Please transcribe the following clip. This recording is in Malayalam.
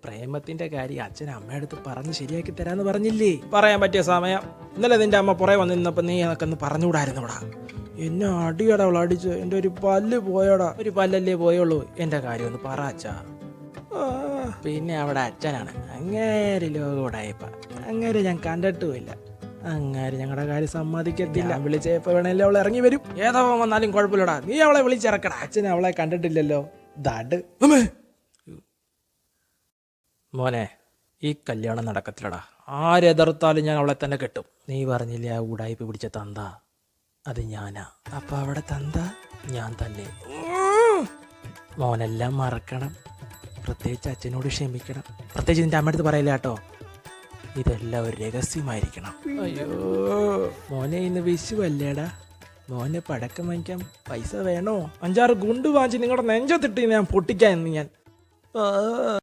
പ്രേമത്തിന്റെ കാര്യം അച്ഛൻ അമ്മയടുത്ത് പറഞ്ഞ് ശരിയാക്കി തരാന്ന് പറഞ്ഞില്ലേ? പറയാൻ പറ്റിയ സമയം. ഇന്നലെ നിന്റെ അമ്മ പുറകെ വന്ന് നിന്നപ്പോ നീ അതൊക്കെ പറഞ്ഞുകൂടായിരുന്നോടാ. എന്നെ അടിയടാ അവൾ അടിച്ച്. എൻ്റെ ഒരു പല്ല് പോയടാ. ഒരു പല്ലല്ലേ പോയുള്ളൂ. എൻ്റെ കാര്യം ഒന്ന് പറ അച്ഛാ. പിന്നെ അവിടെ അച്ഛനാണ് അങ്ങേര് ലോകോടായപ്പ. അങ്ങേര് ഞാൻ കണ്ടിട്ടുമില്ല. അങ്ങേര് ഞങ്ങളുടെ കാര്യം സമ്മതിക്കത്തില്ല. വിളിച്ചപ്പോ വേണേലും അവൾ ഇറങ്ങി വരും. ഏതോ വന്നാലും കുഴപ്പമില്ലടാ, നീ അവളെ വിളിച്ചിറക്കടാ. അച്ഛൻ അവളെ കണ്ടിട്ടില്ലല്ലോ. ദാണ്ട് മോനെ, ഈ കല്യാണം നടക്കത്തില്ലടാ. ആരെതിർത്താലും ഞാൻ അവളെ തന്നെ കെട്ടും. നീ പറഞ്ഞില്ലേ ആ ഉടായ്പ പിടിച്ച തന്ത, അത് ഞാനാ. അപ്പൊ അവിടെ തന്ത ഞാൻ തന്നെ. മോനെല്ലാം മറക്കണം. പ്രത്യേകിച്ച് അച്ഛനോട് ക്ഷമിക്കണം. പ്രത്യേകിച്ച് നിന്റെ അമ്മയടുത്ത് പറയില്ല കേട്ടോ. ഇതെല്ലാം ഒരു രഹസ്യമായിരിക്കണം. അയ്യോ മോനെ, ഇന്ന് വിഷുവല്ലേടാ. മോനെ പടക്കം വാങ്ങിക്കാൻ പൈസ വേണോ? 5-6 ഗുണ്ട് വാങ്ങിച്ച് നിങ്ങളുടെ നെഞ്ചത്തിട്ട് ഞാൻ പൊട്ടിക്കാൻ ഞാൻ